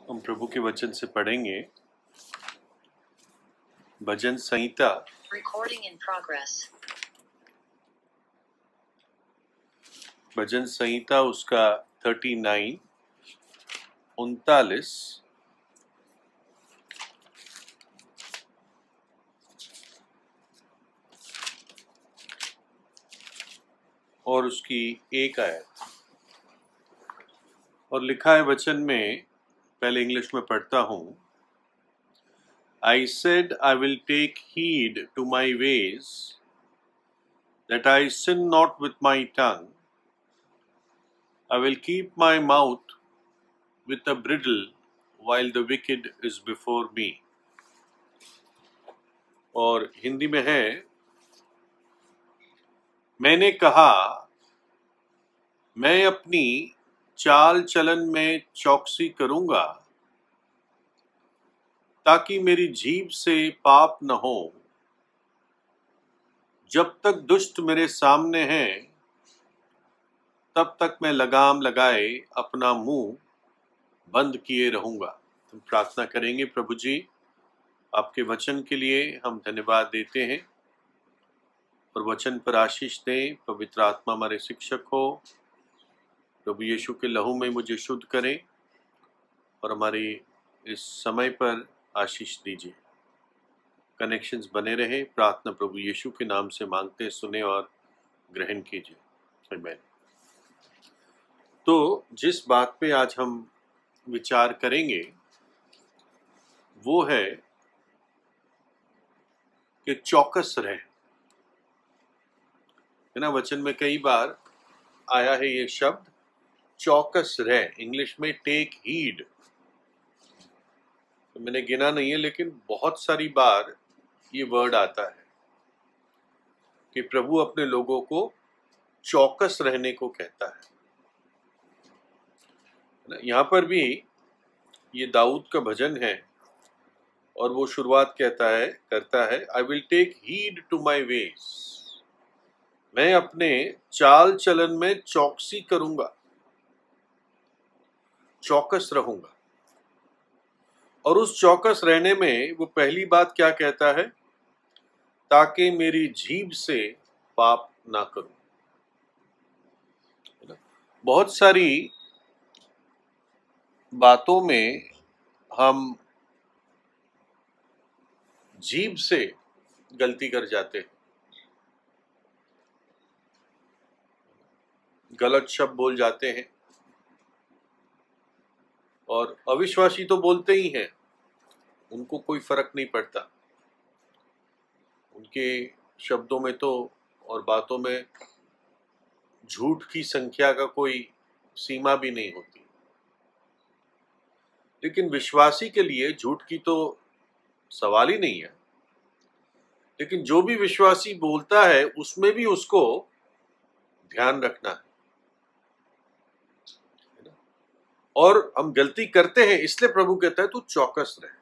हम प्रभु के वचन से पढ़ेंगे भजन संहिता भजन संहिता उसका 39 39 और उसकी एक आयत। और लिखा है वचन में, पहले इंग्लिश में पढ़ता हूं। I said I will take heed to my ways, that I sin not with my tongue. I will keep my mouth with a bridle while the wicked is before me. और हिंदी में है, मैंने कहा मैं अपनी चाल चलन में चौकसी करूंगा, ताकि मेरी जीभ से पाप न हो। जब तक दुष्ट मेरे सामने हैं, तब तक मैं लगाम लगाए अपना मुंह बंद किए रहूंगा। हम प्रार्थना करेंगे। प्रभु जी, आपके वचन के लिए हम धन्यवाद देते हैं और वचन पर आशीष दें। पवित्र आत्मा हमारे शिक्षक हो। प्रभु यीशु के लहू में मुझे शुद्ध करें और हमारी इस समय पर आशीष दीजिए। कनेक्शंस बने रहे। प्रार्थना प्रभु यीशु के नाम से मांगते, सुने और ग्रहण कीजिए। आमीन। तो जिस बात पे आज हम विचार करेंगे वो है कि चौकस रहे। है ना, वचन में कई बार आया है ये शब्द चौकस रहे। इंग्लिश में टेक हीड। तो मैंने गिना नहीं है, लेकिन बहुत सारी बार ये वर्ड आता है कि प्रभु अपने लोगों को चौकस रहने को कहता है। यहाँ पर भी ये दाऊद का भजन है और वो शुरुआत करता है I will take heed to my ways. मैं अपने चाल चलन में चौकसी करूंगा, चौकस रहूंगा। और उस चौकस रहने में वो पहली बात क्या कहता है? ताकि मेरी जीभ से पाप ना करूं। बहुत सारी बातों में हम जीभ से गलती कर जाते हैं, गलत शब्द बोल जाते हैं। और अविश्वासी तो बोलते ही हैं, उनको कोई फर्क नहीं पड़ता। उनके शब्दों में तो और बातों में झूठ की संख्या का कोई सीमा भी नहीं होती। लेकिन विश्वासी के लिए झूठ की तो सवाल ही नहीं है। लेकिन जो भी विश्वासी बोलता है उसमें भी उसको ध्यान रखना है। और हम गलती करते हैं, इसलिए प्रभु कहता है तू चौकस रहे।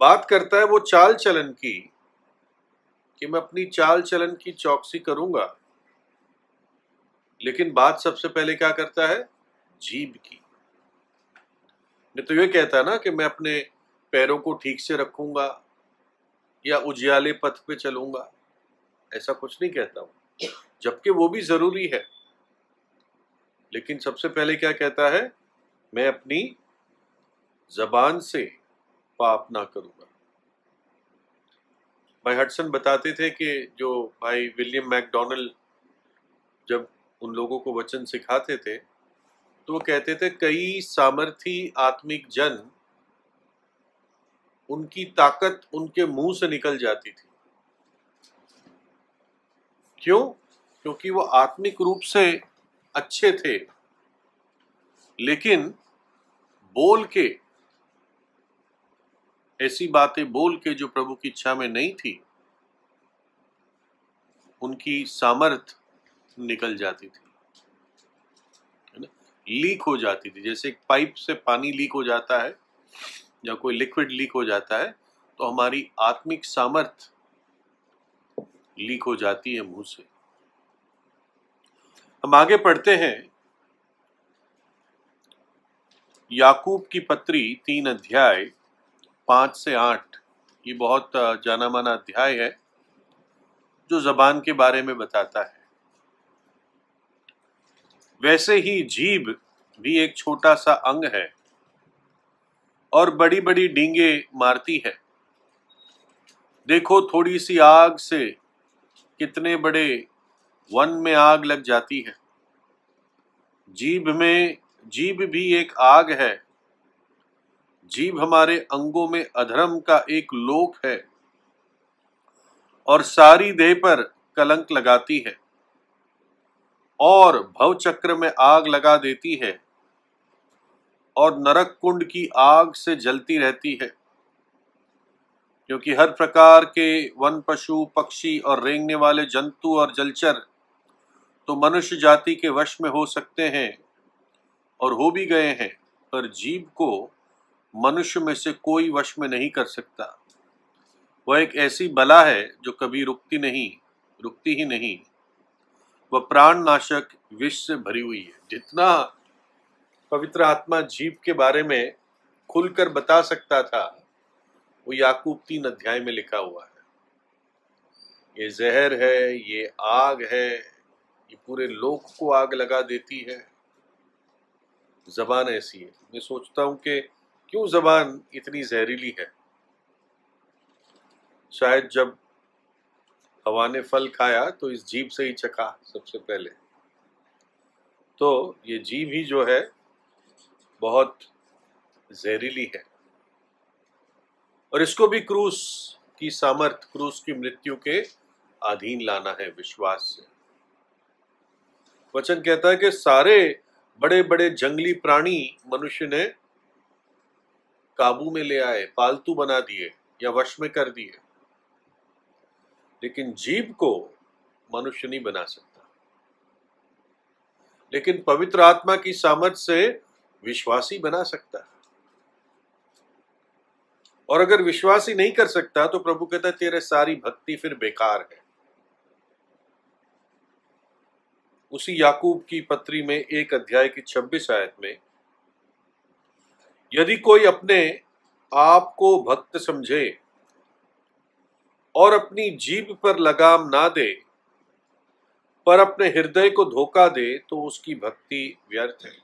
बात करता है वो चाल चलन की, कि मैं अपनी चाल चलन की चौकसी करूंगा। लेकिन बात सबसे पहले क्या करता है? जीभ की। नहीं तो ये कहता है ना कि मैं अपने पैरों को ठीक से रखूंगा या उजियाले पथ पे चलूंगा। ऐसा कुछ नहीं कहता हूं, जबकि वो भी जरूरी है। लेकिन सबसे पहले क्या कहता है? मैं अपनी जबान से पाप ना करूंगा। भाई हडसन बताते थे कि जो भाई विलियम मैकडॉनल्ड जब उन लोगों को वचन सिखाते थे तो वो कहते थे कई सामर्थी आत्मिक जन, उनकी ताकत उनके मुंह से निकल जाती थी। क्यों? क्योंकि वो आत्मिक रूप से अच्छे थे, लेकिन बोल के ऐसी बातें बोल के जो प्रभु की इच्छा में नहीं थी, उनकी सामर्थ निकल जाती थी, है ना, लीक हो जाती थी। जैसे एक पाइप से पानी लीक हो जाता है या कोई लिक्विड लीक हो जाता है, तो हमारी आत्मिक सामर्थ लीक हो जाती है मुंह से। हम आगे पढ़ते हैं। याकूब की पत्री 3 अध्याय 5 से 8, ये बहुत जाना माना अध्याय है जो जबान के बारे में बताता है। वैसे ही जीभ भी एक छोटा सा अंग है और बड़ी बड़ी डींगे मारती है। देखो थोड़ी सी आग से कितने बड़े वन में आग लग जाती है। जीभ भी एक आग है। जीभ हमारे अंगों में अधर्म का एक लोक है और सारी देह पर कलंक लगाती है और भवचक्र में आग लगा देती है और नरक कुंड की आग से जलती रहती है। क्योंकि हर प्रकार के वन पशु पक्षी और रेंगने वाले जंतु और जलचर तो मनुष्य जाति के वश में हो सकते हैं और हो भी गए हैं, पर जीभ को मनुष्य में से कोई वश में नहीं कर सकता। वह एक ऐसी बला है जो कभी रुकती ही नहीं। वह प्राणनाशक विष से भरी हुई है। जितना पवित्र आत्मा जीभ के बारे में खुलकर बता सकता था वो याकूब 3 अध्याय में लिखा हुआ है। ये जहर है, ये आग है, ये पूरे लोक को आग लगा देती है। जबान ऐसी है। मैं सोचता हूं कि क्यों जबान इतनी जहरीली है। शायद जब हवा ने फल खाया तो इस जीभ से ही चखा सबसे पहले। तो ये जीभ ही जो है बहुत जहरीली है और इसको भी क्रूस की सामर्थ, क्रूस की मृत्यु के अधीन लाना है विश्वास से। वचन कहता है कि सारे बड़े बड़े जंगली प्राणी मनुष्य ने काबू में ले आए, पालतू बना दिए या वश में कर दिए, लेकिन जीभ को मनुष्य नहीं बना सकता। लेकिन पवित्र आत्मा की सामर्थ से विश्वासी बना सकता है। और अगर विश्वासी नहीं कर सकता तो प्रभु कहता है तेरे सारी भक्ति फिर बेकार है। उसी याकूब की पत्री में 1 अध्याय की 26 आयत में, यदि कोई अपने आप को भक्त समझे और अपनी जीभ पर लगाम ना दे पर अपने हृदय को धोखा दे तो उसकी भक्ति व्यर्थ है।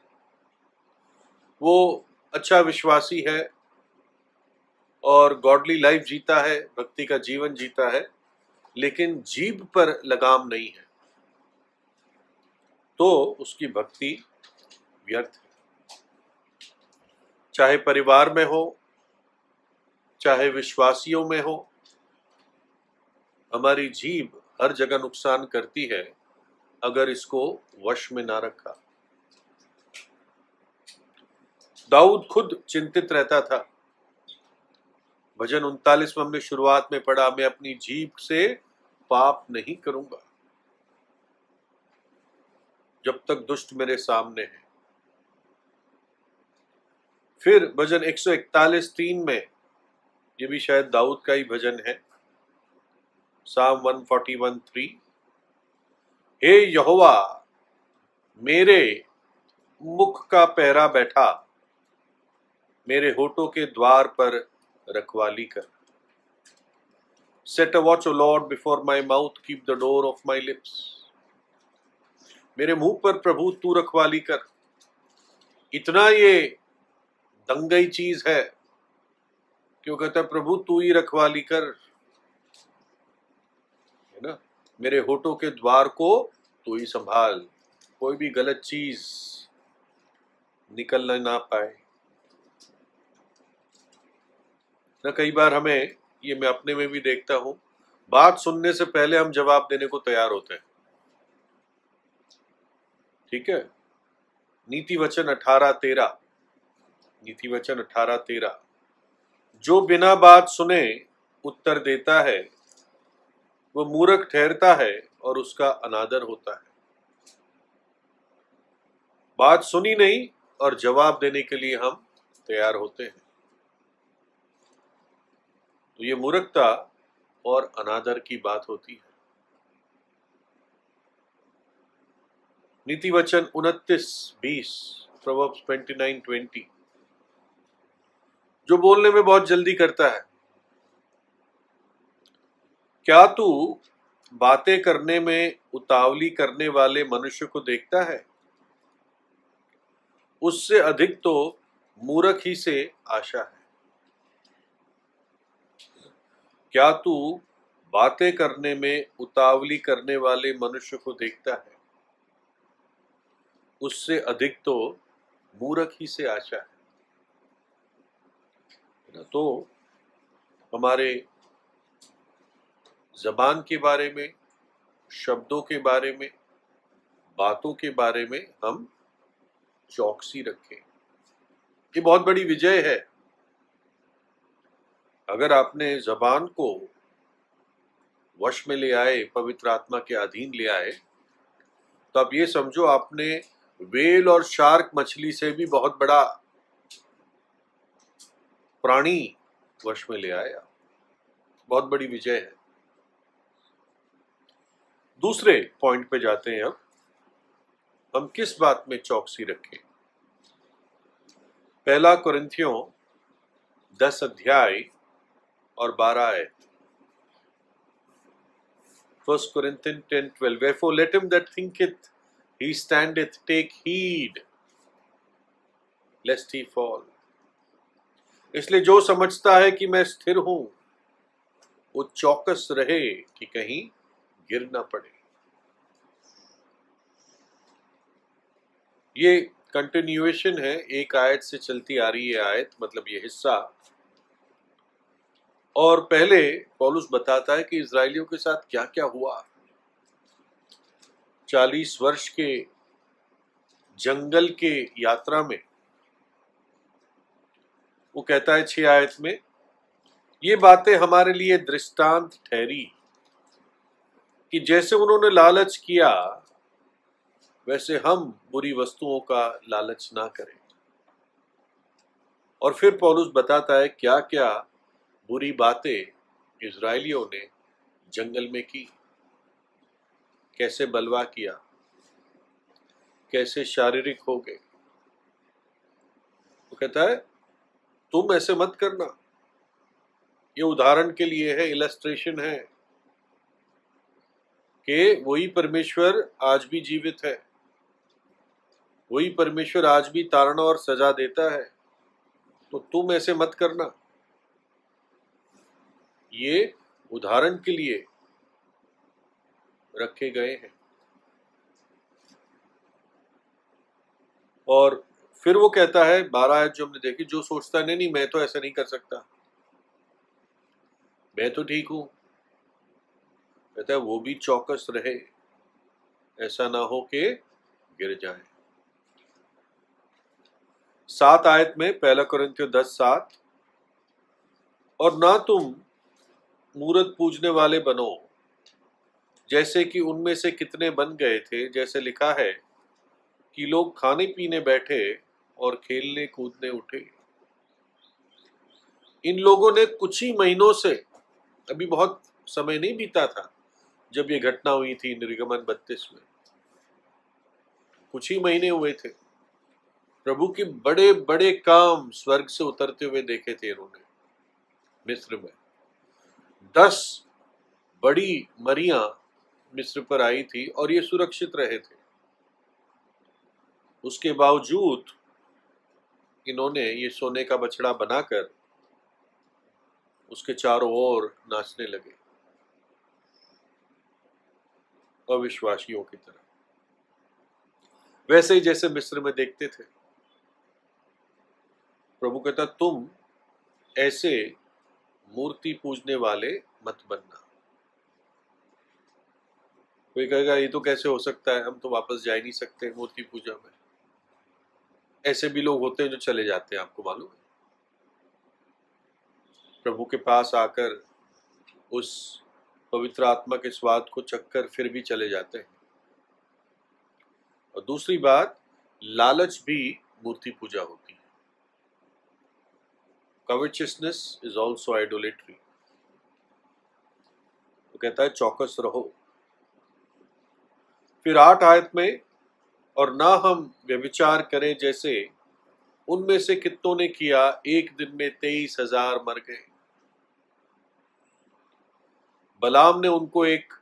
वो अच्छा विश्वासी है और गॉडली लाइफ जीता है, भक्ति का जीवन जीता है, लेकिन जीभ पर लगाम नहीं है तो उसकी भक्ति व्यर्थ है। चाहे परिवार में हो, चाहे विश्वासियों में हो, हमारी जीभ हर जगह नुकसान करती है अगर इसको वश में ना रखा। दाऊद खुद चिंतित रहता था। भजन 39 में हमने शुरुआत में पढ़ा, मैं अपनी जीभ से पाप नहीं करूंगा जब तक दुष्ट मेरे सामने है। फिर भजन 141:3 में, ये भी शायद दाऊद का ही भजन है, साम 141:3, हे यहोवा मेरे मुख का पहरा बैठा, मेरे होठों के द्वार पर रखवाली कर। Set a watch, O Lord, before my mouth, keep the door of my lips. मेरे मुंह पर प्रभु तू रखवाली कर। इतना ये दंगई चीज है क्यों कहता है प्रभु तू ही रखवाली कर, है ना। मेरे होठों के द्वार को तू ही संभाल, कोई भी गलत चीज निकल ना पाए ना। कई बार हमें, ये मैं अपने में भी देखता हूं, बात सुनने से पहले हम जवाब देने को तैयार होते हैं। ठीक है। नीति वचन 18:13, नीति वचन 18:13, जो बिना बात सुने उत्तर देता है वह मूर्ख ठहरता है और उसका अनादर होता है। बात सुनी नहीं और जवाब देने के लिए हम तैयार होते हैं, तो ये मूर्खता और अनादर की बात होती है। नीति वचन 29:20, प्रोवर्ब्स 29:20, जो बोलने में बहुत जल्दी करता है। क्या तू बातें करने में उतावली करने वाले मनुष्य को देखता है? उससे अधिक तो मूर्ख ही से आशा है। क्या तू बातें करने में उतावली करने वाले मनुष्य को देखता है? उससे अधिक तो मूर्ख ही से आशा है। तो हमारे जबान के बारे में, शब्दों के बारे में, बातों के बारे में हम चौकसी रखें। ये बहुत बड़ी विजय है। अगर आपने जबान को वश में ले आए, पवित्र आत्मा के अधीन ले आए, तो आप ये समझो आपने व्हेल और शार्क मछली से भी बहुत बड़ा प्राणी वश में ले आया। बहुत बड़ी विजय है। दूसरे पॉइंट पे जाते हैं। अब हम किस बात में चौकसी रखें? पहला कुरिन्थियों 10 अध्याय और 12 आयत। 1 Corinthians 10:12 Wherefore let him that thinketh he standeth take heed lest he fall। इसलिए जो समझता है कि मैं स्थिर हूं, वो चौकस रहे कि कहीं गिर ना पड़े। ये कंटिन्यूएशन है, एक आयत से चलती आ रही है आयत, मतलब ये हिस्सा। और पहले पौलुस बताता है कि इजरायलियों के साथ क्या क्या हुआ। 40 वर्ष के जंगल के यात्रा में वो कहता है 6 आयत में, ये बातें हमारे लिए दृष्टांत ठहरी कि जैसे उन्होंने लालच किया वैसे हम बुरी वस्तुओं का लालच ना करें। और फिर पौलुस बताता है क्या क्या बुरी बातें इजरायलियों ने जंगल में की, कैसे बलवा किया, कैसे शारीरिक हो गए। वो कहता है तुम ऐसे मत करना। ये उदाहरण के लिए है, इलस्ट्रेशन है कि वही परमेश्वर आज भी जीवित है, वही परमेश्वर आज भी ताड़ना और सजा देता है, तो तुम ऐसे मत करना। ये उदाहरण के लिए रखे गए हैं। और फिर वो कहता है 12 आयत जो हमने देखी, जो सोचता है नहीं मैं तो ऐसा नहीं कर सकता, मैं तो ठीक हूं, कहता है वो भी चौकस रहे, ऐसा ना हो कि गिर जाए। 7 आयत में, पहला कुरिन्थियों 10:7, और ना तुम मूरत पूजने वाले बनो जैसे कि उनमें से कितने बन गए थे, जैसे लिखा है कि लोग खाने पीने बैठे और खेलने कूदने उठे। इन लोगों ने कुछ ही महीनों से, अभी बहुत समय नहीं बीता था जब ये घटना हुई थी निर्गमन 32 में, कुछ ही महीने हुए थे, प्रभु के बड़े बड़े काम स्वर्ग से उतरते हुए देखे थे इन्होंने मिस्र में। 10 बड़ी मरियां मिस्र पर आई थी और ये सुरक्षित रहे थे। उसके बावजूद इन्होंने ये सोने का बछड़ा बनाकर उसके चारों ओर नाचने लगे, अविश्वासियों की तरह, वैसे ही जैसे मिस्र में देखते थे। प्रभु कहता तुम ऐसे मूर्ति पूजने वाले मत बनना। कोई कहेगा ये तो कैसे हो सकता है, हम तो वापस जा ही नहीं सकते मूर्ति पूजा में। ऐसे भी लोग होते हैं जो चले जाते हैं, आपको मालूम है, प्रभु के पास आकर उस पवित्र आत्मा के स्वाद को चखकर फिर भी चले जाते हैं। और दूसरी बात, लालच भी मूर्ति पूजा होती है। Covetousness is also idolatry। तो कहता है चौकस रहो। फिर 8 आयत में, और ना हम व्यभिचार करें जैसे उनमें से कितनों ने किया? एक दिन में 23,000 मर गए। बलाम ने उनको एक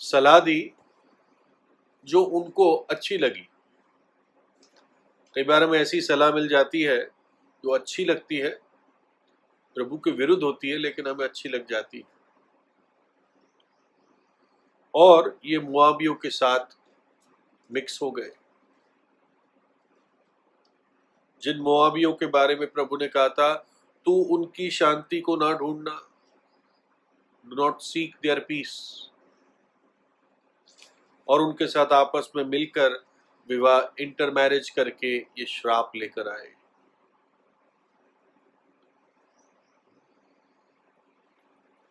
सलाह दी जो उनको अच्छी लगी। कई बार हमें ऐसी सलाह मिल जाती है जो अच्छी लगती है, प्रभु के विरुद्ध होती है, लेकिन हमें अच्छी लग जाती है। और ये मुआबियों के साथ मिक्स हो गए। जिन मुआबियों के बारे में प्रभु ने कहा था, तू उनकी शांति को ना ढूंढना, do not seek their peace, और उनके साथ आपस में मिलकर विवाह इंटरमैरिज करके ये श्राप लेकर आए।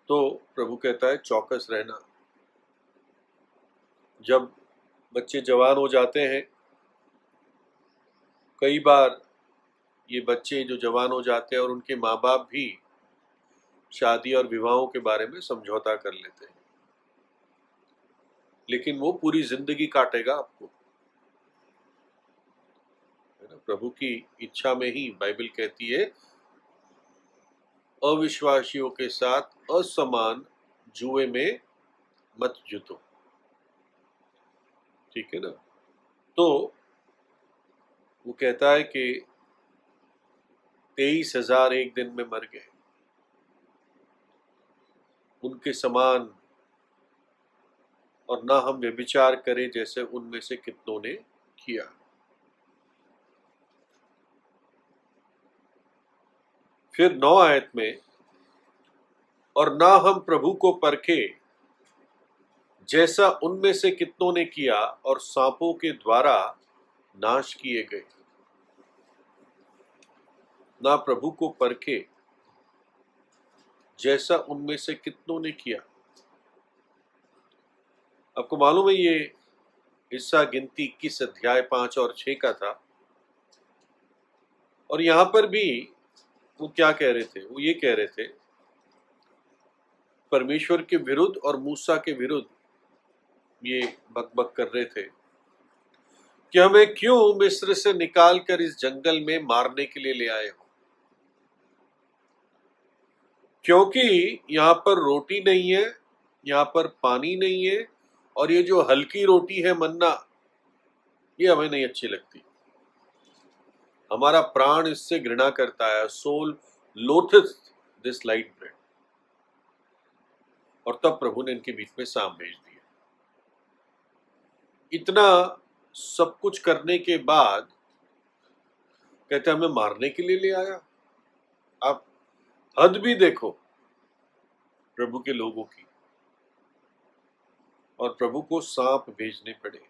तो प्रभु कहता है चौकस रहना। जब बच्चे जवान हो जाते हैं, कई बार ये बच्चे जो जवान हो जाते हैं और उनके माँ बाप भी शादी और विवाहों के बारे में समझौता कर लेते हैं, लेकिन वो पूरी जिंदगी काटेगा आपको, है ना। प्रभु की इच्छा में ही बाइबल कहती है, अविश्वासियों के साथ असमान जुए में मत जुतो, ठीक है ना। तो वो कहता है कि 23,000 एक दिन में मर गए, उनके समान, और ना हम व्यभिचार करें जैसे उनमें से कितनों ने किया। फिर 9 आयत में, और ना हम प्रभु को परखे जैसा उनमें से कितनों ने किया और सांपों के द्वारा नाश किए गए। ना प्रभु को परखे जैसा उनमें से कितनों ने किया। आपको मालूम है ये हिस्सा गिनती 21 अध्याय 5 और 6 का था, और यहां पर भी वो क्या कह रहे थे? वो ये कह रहे थे परमेश्वर के विरुद्ध और मूसा के विरुद्ध ये बकबक कर रहे थे कि हमें क्यों मिस्र से निकाल कर इस जंगल में मारने के लिए ले आए हो, क्योंकि यहाँ पर रोटी नहीं है, यहाँ पर पानी नहीं है, और ये जो हल्की रोटी है मन्ना, ये हमें नहीं अच्छी लगती। हमारा प्राण इससे घृणा करता है। Soul loatheth this light bread. और तब प्रभु ने इनके बीच में सांप भेज दिया। इतना सब कुछ करने के बाद कहते हमें मारने के लिए ले आया। आप हद भी देखो प्रभु के लोगों की, और प्रभु को सांप भेजने पड़े।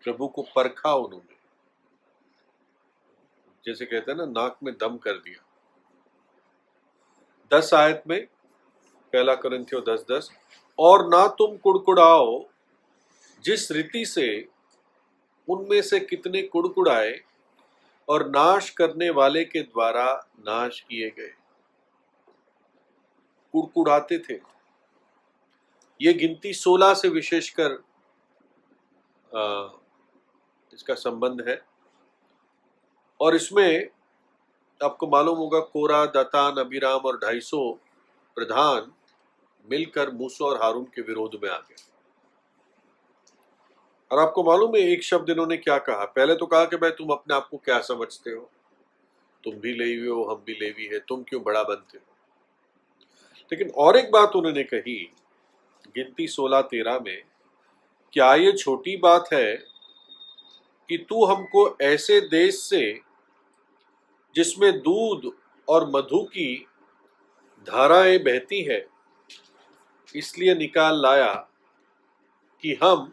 प्रभु को परखा उन्होंने, जैसे कहते हैं ना, नाक में दम कर दिया। 10 आयत में, 1 कुरिन्थियों 10:10, और ना तुम कुड़कुड़ाओ जिस रीति से उनमें से कितने कुड़कुड़ाए और नाश करने वाले के द्वारा नाश किए गए। कुड़कुड़ाते थे। ये गिनती 16 से विशेषकर इसका संबंध है, और इसमें आपको मालूम होगा कोरा, दतान, अबीराम और 250 प्रधान मिलकर मूसा और हारून के विरोध में आ गए। और आपको मालूम है एक शब्द इन्होंने क्या कहा? पहले तो कहा कि भाई तुम अपने आप को क्या समझते हो, तुम भी लेवी हो, हम भी लेवी है, तुम क्यों बड़ा बनते हो। लेकिन और एक बात उन्होंने कही गिनती 16:13 में, क्या ये छोटी बात है कि तू हमको ऐसे देश से जिसमें दूध और मधु की धाराएं बहती है इसलिए निकाल लाया कि हम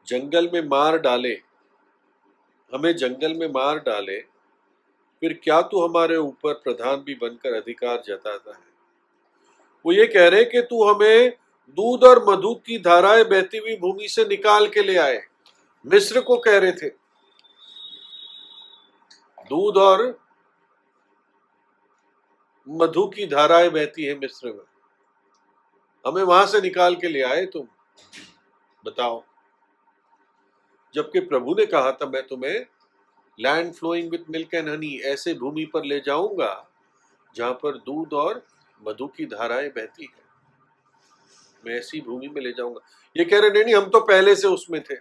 जंगल में मार डाले, हमें जंगल में मार डाले, फिर क्या तू हमारे ऊपर प्रधान भी बनकर अधिकार जताता है। वो ये कह रहे कि तू हमें दूध और मधु की धाराएं बहती हुई भूमि से निकाल के ले आए। मिस्र को कह रहे थे दूध और मधु की धाराएं बहती है मिस्र में, हमें वहां से निकाल के ले आए तुम, बताओ। जबकि प्रभु ने कहा था मैं तुम्हें land flowing with milk and honey, ऐसे भूमि पर ले जाऊंगा जहां पर दूध और मधु की धाराएं बहती है। मैं ऐसी भूमि में ले जाऊंगा। ये कह रहे नहीं, हम तो पहले से उसमें थे,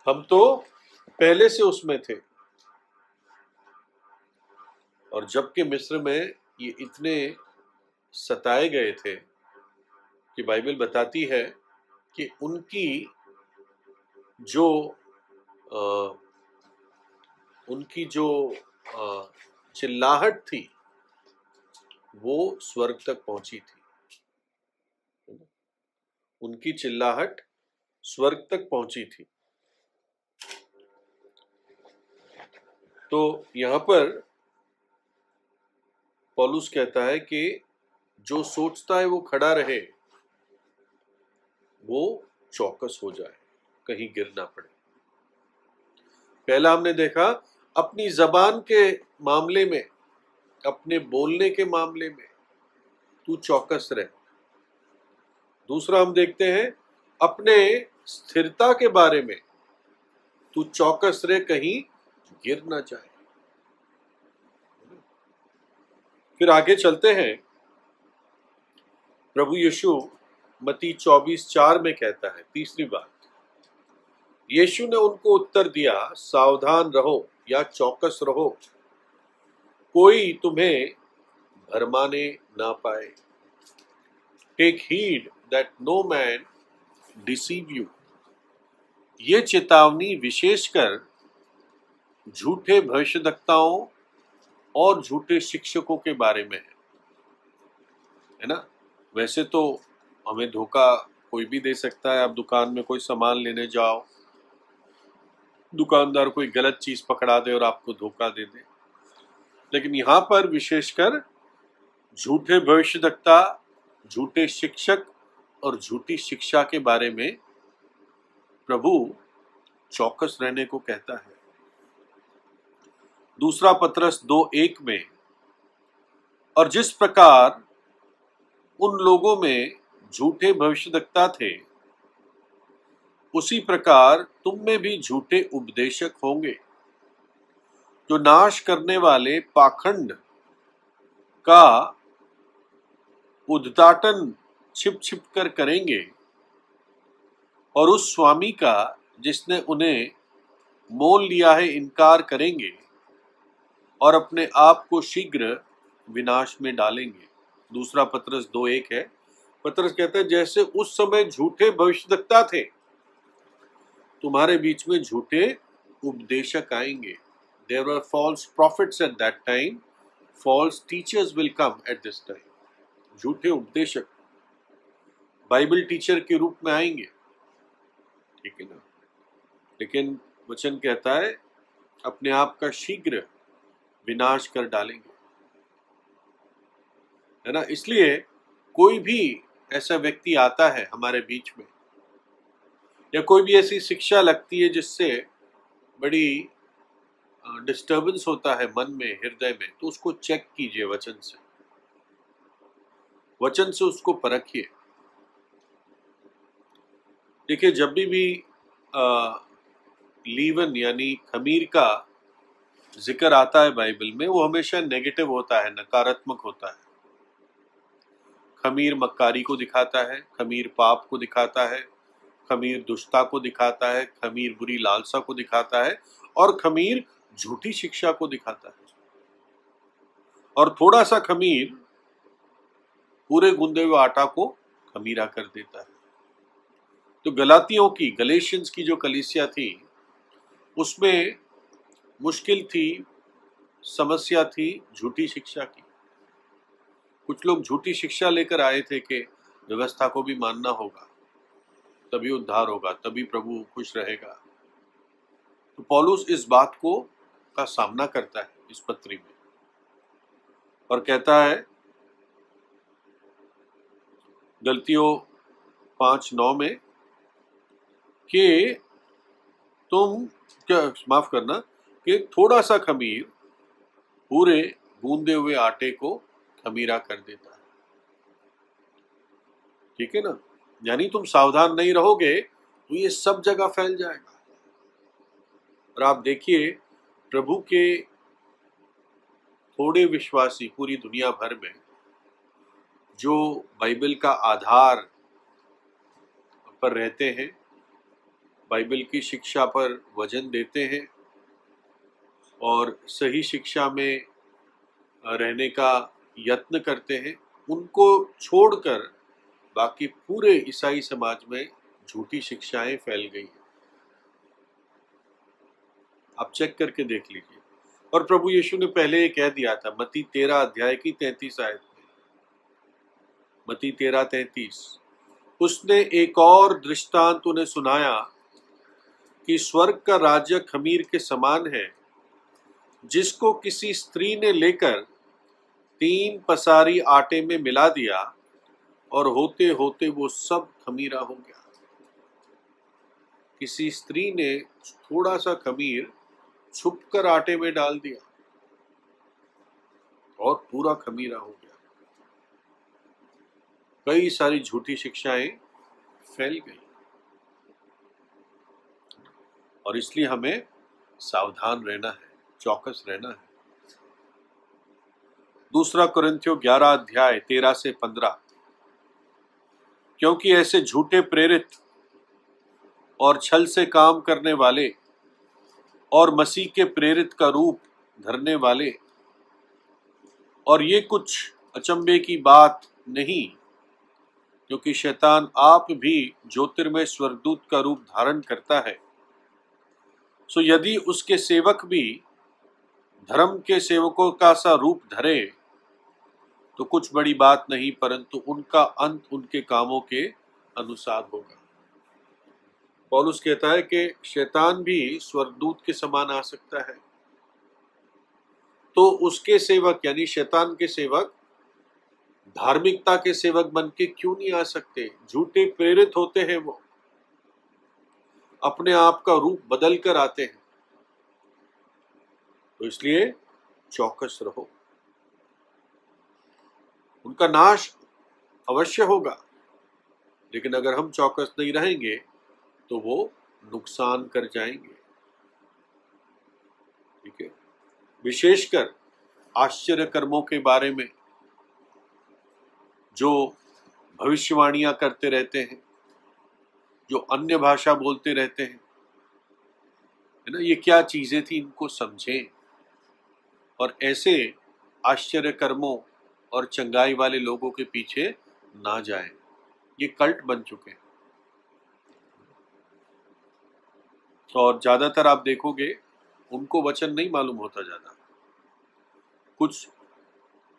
हम तो पहले से उसमें थे। और जबकि मिस्र में ये इतने सताए गए थे कि बाइबल बताती है कि उनकी जो चिल्लाहट थी वो स्वर्ग तक पहुंची थी। उनकी चिल्लाहट स्वर्ग तक पहुंची थी। तो यहां पर पौलुस कहता है कि जो सोचता है वो खड़ा रहे, वो चौकस हो जाए, कहीं गिर ना पड़े। पहला हमने देखा अपनी जबान के मामले में, अपने बोलने के मामले में तू चौकस रहे। दूसरा हम देखते हैं अपने स्थिरता के बारे में तू चौकस रहे, कहीं गिर ना जाए। फिर आगे चलते हैं। प्रभु यीशु मत्ती 24:4 में कहता है, तीसरी बात, यीशु ने उनको उत्तर दिया, सावधान रहो या चौकस रहो, कोई तुम्हें भरमाने ना पाए। Take heed that no man deceive you. ये चेतावनी विशेषकर झूठे भविष्यद्वक्ताओं और झूठे शिक्षकों के बारे में है ना। वैसे तो हमें धोखा कोई भी दे सकता है। आप दुकान में कोई सामान लेने जाओ, दुकानदार कोई गलत चीज पकड़ा दे और आपको धोखा दे दे, लेकिन यहां पर विशेषकर झूठे भविष्यद्वक्ता, झूठे शिक्षक और झूठी शिक्षा के बारे में प्रभु चौकस रहने को कहता है। दूसरा पत्रस 2:1 में, और जिस प्रकार उन लोगों में झूठे भविष्यद्वक्ता थे, उसी प्रकार तुम में भी झूठे उपदेशक होंगे, जो नाश करने वाले पाखंड का उद्घाटन छिप छिप कर करेंगे, और उस स्वामी का जिसने उन्हें मोल लिया है इनकार करेंगे, और अपने आप को शीघ्र विनाश में डालेंगे। दूसरा पत्रस 2:1 है। पत्रस कहता है जैसे उस समय झूठे भविष्यद्वक्ता थे, तुम्हारे बीच में झूठे उपदेशक आएंगे। There were false prophets at that time. False teachers will come at this time. झूठे उपदेशक बाइबल टीचर के रूप में आएंगे, ठीक है ना। लेकिन वचन कहता है अपने आप का शीघ्र विनाश कर डालेंगे, है ना। इसलिए कोई भी ऐसा व्यक्ति आता है हमारे बीच में, या कोई भी ऐसी शिक्षा लगती है जिससे बड़ी डिस्टर्बेंस होता है मन में, हृदय में, तो उसको चेक कीजिए वचन से, वचन से उसको परखिए। देखिए जब भी लीवन यानी खमीर का जिक्र आता है बाइबल में, वो हमेशा नेगेटिव होता है, नकारात्मक होता है। खमीर मक्कारी को दिखाता है, खमीर पाप को दिखाता है, खमीर दुष्टता को दिखाता है, खमीर बुरी लालसा को दिखाता है, और खमीर झूठी शिक्षा को दिखाता है। और थोड़ा सा खमीर पूरे गूंदे हुए आटा को खमीरा कर देता है। तो गलेशियंस की जो कलीसिया थी, उसमें मुश्किल थी, समस्या थी झूठी शिक्षा की। कुछ लोग झूठी शिक्षा लेकर आए थे कि व्यवस्था को भी मानना होगा, तभी उद्धार होगा, तभी प्रभु खुश रहेगा। तो पौलुस इस बात का सामना करता है इस पत्री में, और कहता है गलतियों 5:9 में कि कि थोड़ा सा खमीर पूरे गूंदे हुए आटे को खमीरा कर देता है, ठीक है ना। यानी तुम सावधान नहीं रहोगे तो ये सब जगह फैल जाएगा। और आप देखिए, प्रभु के थोड़े विश्वासी पूरी दुनिया भर में जो बाइबल का आधार पर रहते हैं, बाइबल की शिक्षा पर वजन देते हैं और सही शिक्षा में रहने का यत्न करते हैं, उनको छोड़कर बाकी पूरे ईसाई समाज में झूठी शिक्षाएं फैल गई हैं। आप चेक करके देख लीजिए। और प्रभु यीशु ने पहले ये कह दिया था मत्ती 13 अध्याय की 33 आयत में, मत्ती 13:33, उसने एक और दृष्टांत उन्हें सुनाया कि स्वर्ग का राज्य खमीर के समान है, जिसको किसी स्त्री ने लेकर 3 पसारी आटे में मिला दिया और होते होते वो सब खमीरा हो गया। किसी स्त्री ने थोड़ा सा खमीर छुपकर आटे में डाल दिया और पूरा खमीरा हो गया। कई सारी झूठी शिक्षाएं फैल गई और इसलिए हमें सावधान रहना है, चौकस रहना है। दूसरा कुरिन्थियों 11 अध्याय 13 से 15, क्योंकि ऐसे झूठे प्रेरित और छल से काम करने वाले और मसीह के प्रेरित का रूप धरने वाले, और ये कुछ अचंभे की बात नहीं, क्योंकि शैतान आप भी ज्योतिर्मय स्वर्गदूत का रूप धारण करता है। सो यदि उसके सेवक भी धर्म के सेवकों का सा रूप धरे तो कुछ बड़ी बात नहीं, परंतु उनका अंत उनके कामों के अनुसार होगा। पौलुस कहता है कि शैतान भी स्वर्गदूत के समान आ सकता है, तो उसके सेवक यानी शैतान के सेवक धार्मिकता के सेवक बन के क्यों नहीं आ सकते? झूठे प्रेरित होते हैं, वो अपने आप का रूप बदल कर आते हैं। तो इसलिए चौकस रहो, उनका नाश अवश्य होगा, लेकिन अगर हम चौकस नहीं रहेंगे तो वो नुकसान कर जाएंगे। ठीक है, विशेषकर आश्चर्य कर्मों के बारे में जो भविष्यवाणियां करते रहते हैं, जो अन्य भाषा बोलते रहते हैं, है ना, ये क्या चीजें थी, इनको समझें और ऐसे आश्चर्य कर्मों और चंगाई वाले लोगों के पीछे ना जाएं। ये कल्ट बन चुके हैं और ज्यादातर आप देखोगे उनको वचन नहीं मालूम होता, ज्यादा कुछ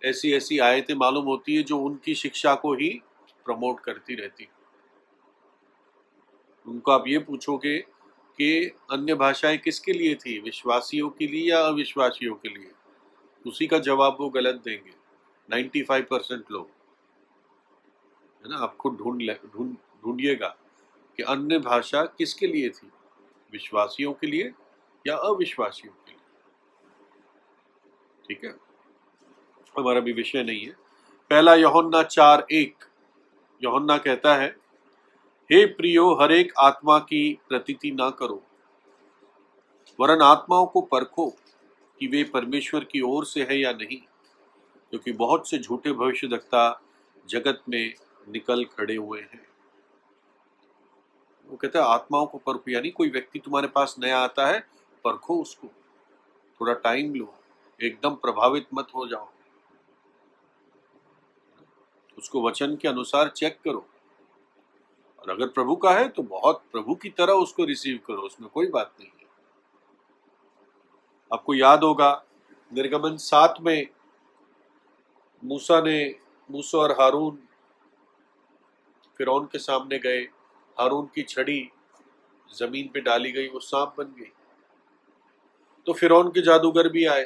ऐसी आयतें मालूम होती है जो उनकी शिक्षा को ही प्रमोट करती रहती। उनको आप ये पूछोगे कि अन्य भाषाएं किसके लिए थी, विश्वासियों के लिए या अविश्वासियों के लिए, उसी का जवाब वो गलत देंगे। 95% लोग, है ना, आपको ढूंढिएगा कि अन्य भाषा किसके लिए थी, विश्वासियों के लिए या अविश्वासियों के लिए। ठीक है, हमारा भी विषय नहीं है। पहला यूहन्ना 4:1, यूहन्ना कहता है, हे प्रियो, हर एक आत्मा की प्रतीति ना करो, वरन आत्माओं को परखो कि वे परमेश्वर की ओर से है या नहीं, क्योंकि बहुत से झूठे भविष्यद्वक्ता जगत में निकल खड़े हुए हैं। वो कहता है आत्माओं को परखो, यानी कोई व्यक्ति तुम्हारे पास नया आता है, परखो उसको, थोड़ा टाइम लो, एकदम प्रभावित मत हो जाओ, उसको वचन के अनुसार चेक करो, और अगर प्रभु का है तो बहुत प्रभु की तरह उसको रिसीव करो, उसमें कोई बात नहीं है। आपको याद होगा निर्गमन 7 में मूसा और हारून फिरौन के सामने गए, हारून की छड़ी जमीन पे डाली गई, वो सांप बन गई। तो फिरौन के जादूगर भी आए,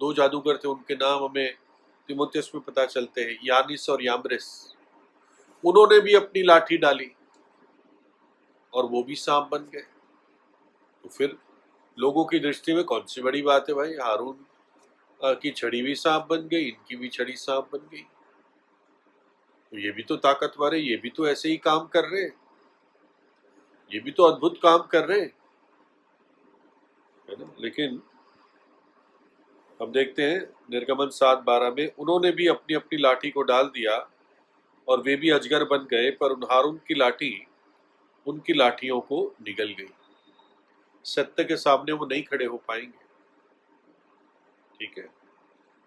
2 जादूगर थे, उनके नाम हमें तीमुथियुस में पता चलते हैं, यानिस और याम्ब्रेस। उन्होंने भी अपनी लाठी डाली और वो भी सांप बन गए। तो फिर लोगों की दृष्टि में कौन सी बड़ी बात है भाई, हारून की छड़ी भी सांप बन गई, इनकी भी छड़ी सांप बन गई। तो ये भी तो ताकतवर है, ये भी तो ऐसे ही काम कर रहे हैं, ये भी तो अद्भुत काम कर रहे हैं, है ना। लेकिन हम देखते हैं निर्गमन 7:12 में उन्होंने भी अपनी अपनी लाठी को डाल दिया और वे भी अजगर बन गए, पर हारून की लाठी उनकी लाठियों को निगल गई। सत्य के सामने वो नहीं खड़े हो पाएंगे, ठीक है।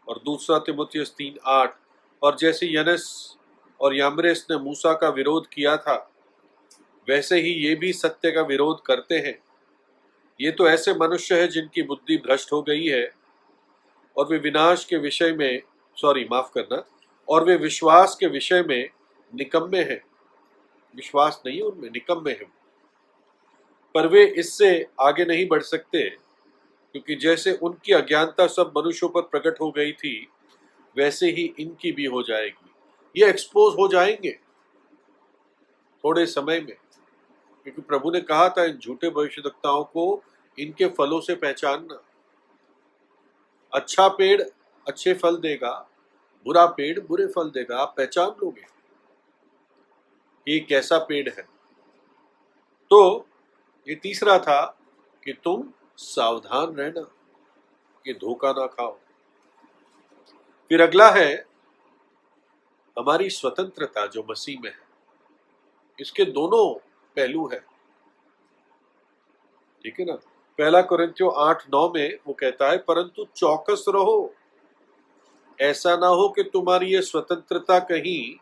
और दूसरा तीमुथियुस 3:8, और जैसे यनस और याम्रेस ने मूसा का विरोध किया था, वैसे ही ये भी सत्य का विरोध करते हैं। ये तो ऐसे मनुष्य है जिनकी बुद्धि भ्रष्ट हो गई है और वे विनाश के विषय में माफ करना, और वे विश्वास के विषय में निकम्मे हैं। विश्वास नहीं है उनमें, निकम्मे हैं। पर वे इससे आगे नहीं बढ़ सकते, क्योंकि जैसे उनकी अज्ञानता सब मनुष्यों पर प्रकट हो गई थी, वैसे ही इनकी भी हो जाएगी। ये एक्सपोज हो जाएंगे थोड़े समय में, क्योंकि प्रभु ने कहा था इन झूठे भविष्यद्वक्ताओं को इनके फलों से पहचानना। अच्छा पेड़ अच्छे फल देगा, बुरा पेड़ बुरे फल देगा, आप पहचान लोगे ये कैसा पेड़ है। तो ये तीसरा था कि तुम सावधान रहना कि धोखा ना खाओ। फिर अगला है हमारी स्वतंत्रता जो मसीह में है। इसके दोनों पहलू है, ठीक है ना। 1 कोरिन्थियों 8:9 में वो कहता है, परंतु चौकस रहो, ऐसा ना हो कि तुम्हारी ये स्वतंत्रता कहीं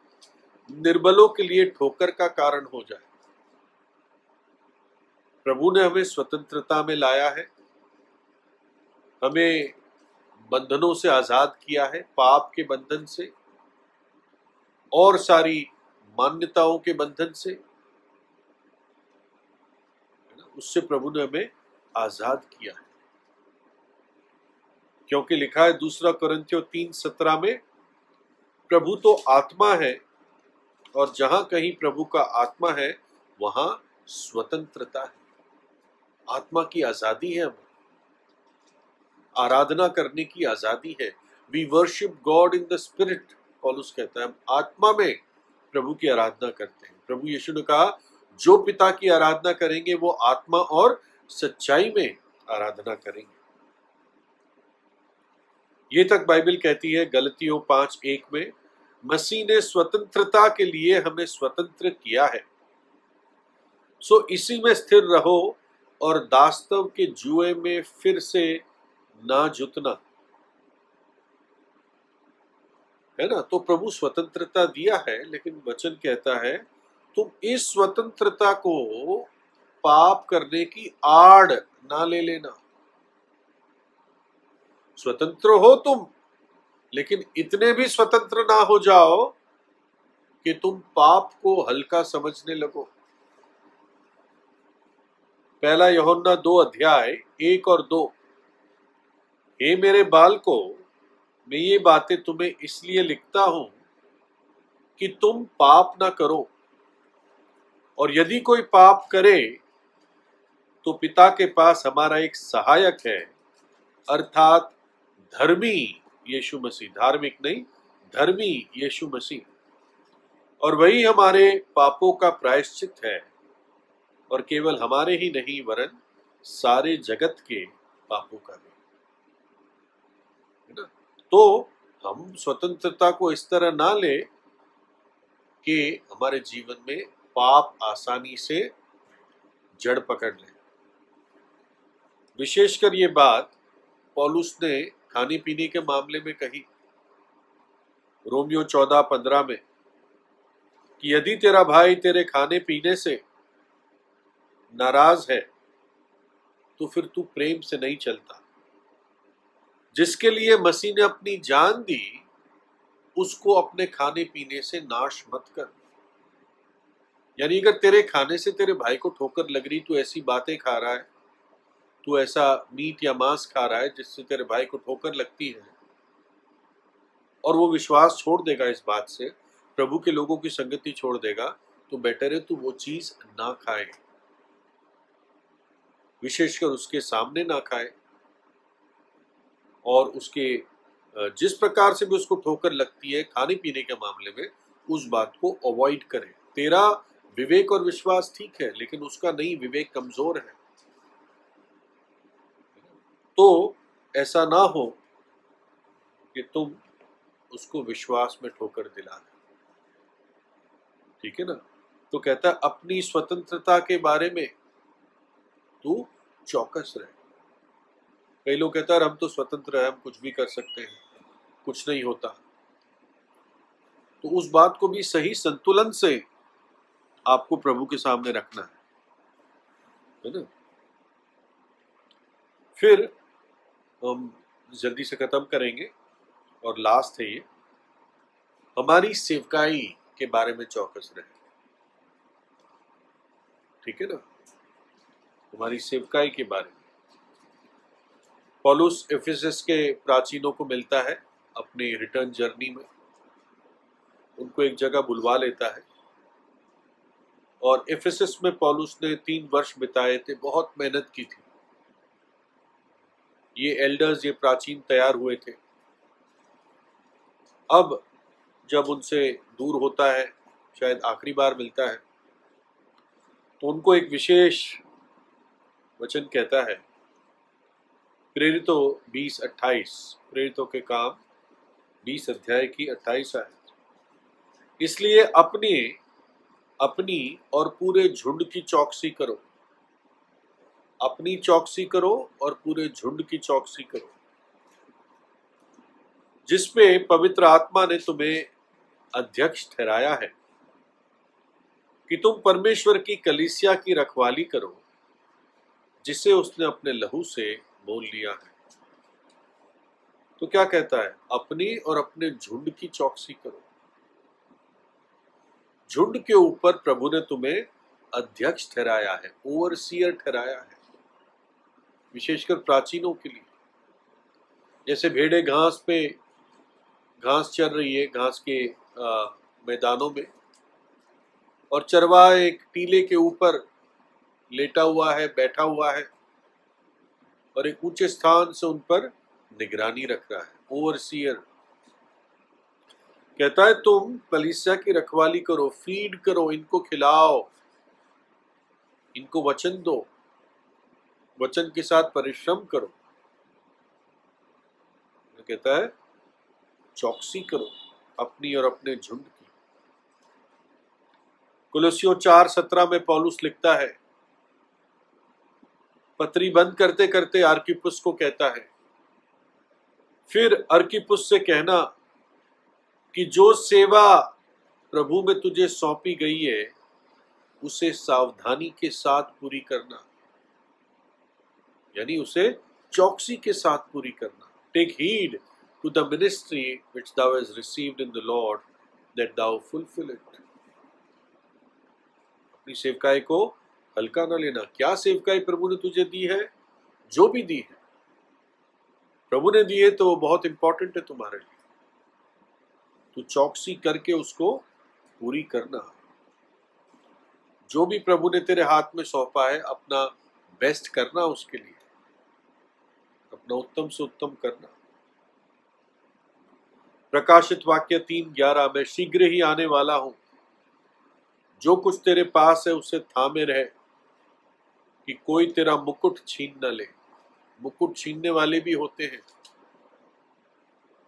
निर्बलों के लिए ठोकर का कारण हो जाए। प्रभु ने हमें स्वतंत्रता में लाया है, हमें बंधनों से आजाद किया है, पाप के बंधन से और सारी मान्यताओं के बंधन से, उससे प्रभु ने हमें आजाद किया है। क्योंकि लिखा है 2 कोरिन्थियों 3:17 में, प्रभु तो आत्मा है और जहां कहीं प्रभु का आत्मा है वहां स्वतंत्रता है। आत्मा की आजादी है, हमें आराधना करने की आजादी है। We worship God in the spirit, पौलुस कहता है हम आत्मा में प्रभु की आराधना करते हैं। प्रभु यीशु ने कहा जो पिता की आराधना करेंगे वो आत्मा और सच्चाई में आराधना करेंगे। ये तक बाइबल कहती है गलतियों 5:1 में, मसीह ने स्वतंत्रता के लिए हमें स्वतंत्र किया है, सो इसी में स्थिर रहो और दास्तव के जुए में फिर से ना जुतना, है ना। तो प्रभु स्वतंत्रता दिया है, लेकिन वचन कहता है तुम इस स्वतंत्रता को पाप करने की आड़ ना ले लेना। स्वतंत्र हो तुम, लेकिन इतने भी स्वतंत्र ना हो जाओ कि तुम पाप को हल्का समझने लगो। 1 यूहन्ना 2:1-2, हे मेरे बालकों, मैं ये बातें तुम्हें इसलिए लिखता हूं कि तुम पाप ना करो, और यदि कोई पाप करे तो पिता के पास हमारा एक सहायक है, अर्थात धर्मी यीशु मसीह। धार्मिक नहीं, धर्मी यीशु मसीह, और वही हमारे पापों का प्रायश्चित है, और केवल हमारे ही नहीं वरन सारे जगत के पापों का भी, है ना। तो हम स्वतंत्रता को इस तरह ना ले कि हमारे जीवन में पाप आसानी से जड़ पकड़ ले। विशेषकर ये बात पौलुस ने खाने पीने के मामले में कही, रोमियो 14:15 में, कि यदि तेरा भाई तेरे खाने पीने से नाराज है तो फिर तू प्रेम से नहीं चलता। जिसके लिए मसीह ने अपनी जान दी उसको अपने खाने पीने से नाश मत कर। यानी अगर तेरे खाने से तेरे भाई को ठोकर लग रही, तू ऐसी बातें खा रहा है, तू ऐसा मीट या मांस खा रहा है जिससे तेरे भाई को ठोकर लगती है, और वो विश्वास छोड़ देगा इस बात से, प्रभु के लोगों की संगति छोड़ देगा, तो बेटर है तू वो चीज ना खाए, विशेषकर उसके सामने ना खाए। और उसके जिस प्रकार से भी उसको ठोकर लगती है खाने पीने के मामले में, उस बात को अवॉइड करे। तेरा विवेक और विश्वास ठीक है, लेकिन उसका नहीं, विवेक कमजोर है। तो ऐसा ना हो कि तुम उसको विश्वास में ठोकर दिला दे। ठीक है ना? तो कहता है अपनी स्वतंत्रता के बारे में तू चौकस रहे। कई लोग कहते हैं हम तो स्वतंत्र है, हम कुछ भी कर सकते हैं, कुछ नहीं होता। तो उस बात को भी सही संतुलन से आपको प्रभु के सामने रखना है ना? फिर हम जल्दी से खत्म करेंगे और लास्ट है ये, हमारी सेवकाई के बारे में चौकस रहे। ठीक है ना? हमारी सेवकाई के बारे में पौलुस एफेसस के प्राचीनों को मिलता है अपनी रिटर्न जर्नी में, उनको एक जगह बुलवा लेता है और एफेसस में पौलुस ने 3 वर्ष बिताए थे, बहुत मेहनत की थी। ये एल्डर्स, ये प्राचीन तैयार हुए थे। अब जब उनसे दूर होता है, शायद आखिरी बार मिलता है, तो उनको एक विशेष वचन कहता है, प्रेरितों 20:28, प्रेरितों के काम 20 अध्याय की 28 आयत। इसलिए अपनी और पूरे झुंड की चौकसी करो, अपनी चौकसी करो और पूरे झुंड की चौकसी करो, जिसपे पवित्र आत्मा ने तुम्हें अध्यक्ष ठहराया है कि तुम परमेश्वर की कलीसिया की रखवाली करो, जिसे उसने अपने लहू से मोल लिया है। तो क्या कहता है? अपनी और अपने झुंड की चौकसी करो। झुंड के ऊपर प्रभु ने तुम्हें अध्यक्ष ठहराया है, ओवरसीयर ठहराया है, विशेषकर प्राचीनों के लिए। जैसे भेड़ें घास चर रही है, घास के मैदानों में, और चरवाहा एक टीले के ऊपर लेटा हुआ है, बैठा हुआ है, और एक ऊंचे स्थान से उन पर निगरानी रख रहा है, ओवरसीयर। कहता है तुम कलीसिया की रखवाली करो, फीड करो, इनको खिलाओ, इनको वचन दो, वचन के साथ परिश्रम करो। कहता है चौकसी करो अपनी और अपने झुंड की। कुलुस्सियों 4:17 में पौलुस लिखता है, पत्री बंद करते करते अर्किप्पुस को कहता है, फिर अर्किप्पुस से कहना कि जो सेवा प्रभु में तुझे सौंपी गई है उसे सावधानी के साथ पूरी करना, यानी उसे चौकसी के साथ पूरी करना। Take heed to the ministry which thou hast received in the Lord, that thou fulfill it। अपनी सेवकाई को हल्का ना लेना। क्या सेवकाई प्रभु ने तुझे दी है? जो भी दी है प्रभु ने दी है तो बहुत इंपॉर्टेंट है तुम्हारे लिए। तू चौकसी करके उसको पूरी करना। जो भी प्रभु ने तेरे हाथ में सौंपा है, अपना बेस्ट करना उसके लिए, अपना उत्तम से उत्तम करना। प्रकाशित वाक्य 3:11 में शीघ्र ही आने वाला हूं, जो कुछ तेरे पास है उसे थामे रहे कि कोई तेरा मुकुट छीन न ले। मुकुट छीनने वाले भी होते हैं।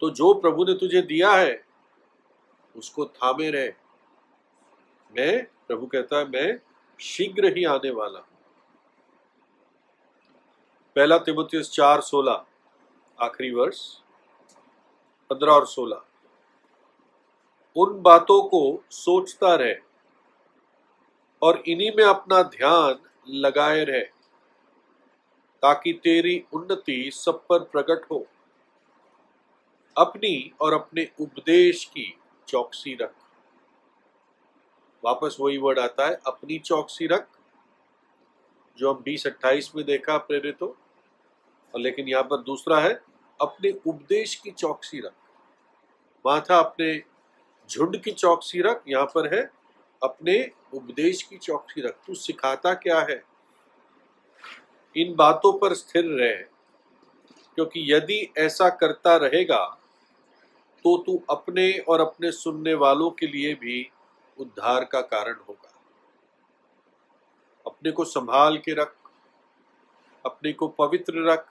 तो जो प्रभु ने तुझे दिया है उसको थामे रहे। प्रभु कहता है मैं शीघ्र ही आने वाला हूं। 1 तीमुथियुस 4:16 आखिरी वर्ष 15 और 16, उन बातों को सोचता रहे और इन्हीं में अपना ध्यान लगाए रहे, ताकि तेरी उन्नति सब पर प्रकट हो। अपनी और अपने उपदेश की चौकसी रख। वापस वही वर्ड आता है, अपनी चौकसी रख, जो हम 20:28 में देखा प्रेरितों, और लेकिन यहां पर दूसरा है, अपने उपदेश की चौकसी रख। वहां था अपने झुंड की चौकसी रख, यहां पर है अपने उपदेश की चौकसी रख। तू सिखाता क्या है? इन बातों पर स्थिर रहे, क्योंकि यदि ऐसा करता रहेगा तो तू अपने और अपने सुनने वालों के लिए भी उद्धार का कारण होगा। अपने को संभाल के रख, अपने को पवित्र रख,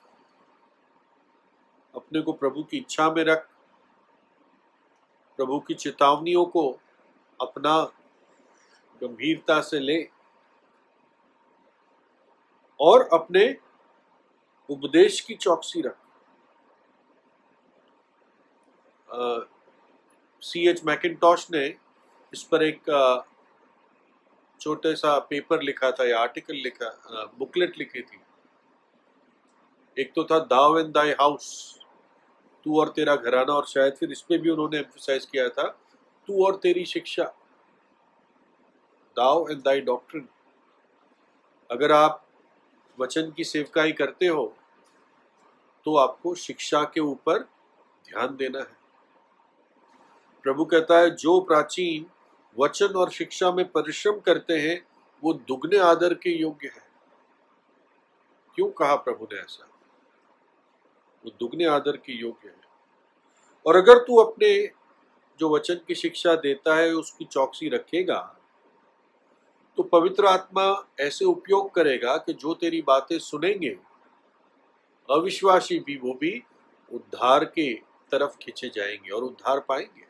अपने को प्रभु की इच्छा में रख, प्रभु की चेतावनियों को अपना गंभीरता से ले और अपने उपदेश की चौकसी रख। C.H. मैकिन्टॉश ने इस पर एक छोटे सा पेपर लिखा था या आर्टिकल लिखा, बुकलेट लिखी थी। एक तो था दाउ एंड दाई हाउस, तू और तेरा घराना, और शायद फिर इस पे भी उन्होंने एम्फसाइज किया था तू और तेरी शिक्षा, दाउ एंड दाई डॉक्ट्रिन। अगर आप वचन की सेवकाई करते हो तो आपको शिक्षा के ऊपर ध्यान देना है। प्रभु कहता है जो प्राचीन वचन और शिक्षा में परिश्रम करते हैं वो दुगने आदर के योग्य है। क्यों कहा प्रभु ने ऐसा? वो दुगने आदर के योग्य है। और अगर तू अपने जो वचन की शिक्षा देता है उसकी चौकसी रखेगा तो पवित्र आत्मा ऐसे उपयोग करेगा कि जो तेरी बातें सुनेंगे अविश्वासी भी वो भी उद्धार के तरफ खींचे जाएंगे और उद्धार पाएंगे।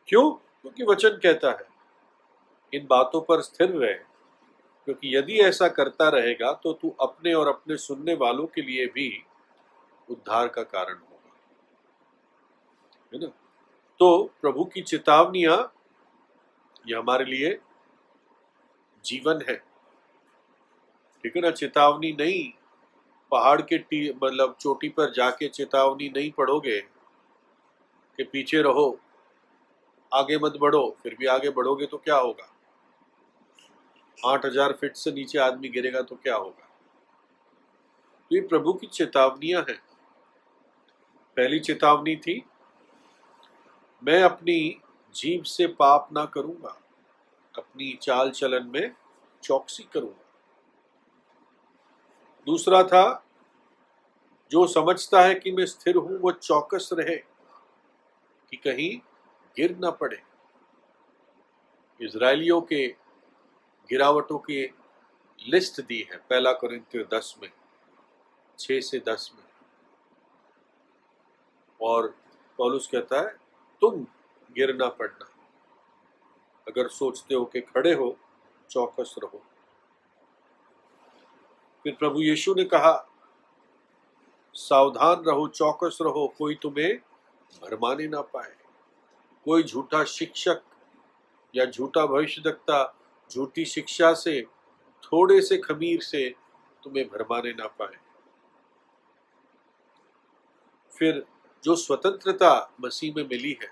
क्यों? क्योंकि वचन कहता है इन बातों पर स्थिर रहे, क्योंकि यदि ऐसा करता रहेगा तो तू अपने और अपने सुनने वालों के लिए भी उद्धार का कारण होगा, है ना? तो प्रभु की चेतावनियां ये हमारे लिए जीवन है, ठीक है ना? चेतावनी नहीं, पहाड़ के मतलब चोटी पर जाके चेतावनी नहीं पढ़ोगे कि पीछे रहो, आगे मत बढ़ो, फिर भी आगे बढ़ोगे तो क्या होगा? 8000 फीट से नीचे आदमी गिरेगा तो क्या होगा? तो ये प्रभु की चेतावनियां हैं। पहली चेतावनी थी मैं अपनी जीभ से पाप ना करूंगा, अपनी चाल चलन में चौकसी करूंगा। दूसरा था जो समझता है कि मैं स्थिर हूं वो चौकस रहे कि कहीं गिर ना पड़े। इजराइलियों के गिरावटों की लिस्ट दी है 1 कोरिन्थियों 10 में 6 से 10 में, और पौलुस कहता है तुम गिर ना पड़ना, अगर सोचते हो कि खड़े हो चौकस रहो। फिर प्रभु यीशु ने कहा सावधान रहो, चौकस रहो, कोई तुम्हें भरमाने ना पाए, कोई झूठा शिक्षक या झूठा भविष्यद्वक्ता झूठी शिक्षा से थोड़े से खमीर से तुम्हें भरमाने ना पाए। फिर जो स्वतंत्रता मसीह में मिली है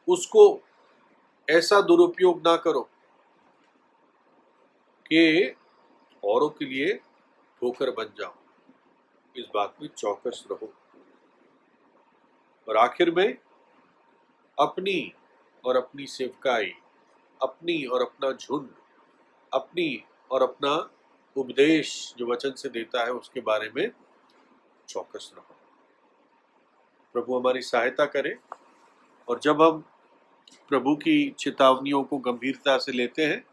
उसको ऐसा दुरुपयोग ना करो कि औरों के लिए ठोकर बन जाओ। इस बात में चौकस रहो। और आखिर में अपनी और अपनी सेवकाई, अपनी और अपना झुंड, अपनी और अपना उपदेश जो वचन से देता है उसके बारे में चौकस रहो। प्रभु हमारी सहायता करे, और जब हम प्रभु की चेतावनियों को गंभीरता से लेते हैं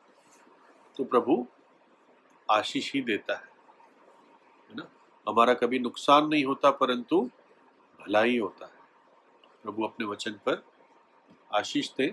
तो प्रभु आशीष ही देता है ना? हमारा कभी नुकसान नहीं होता परंतु भला ही होता है। प्रभु अपने वचन पर आशीष दे।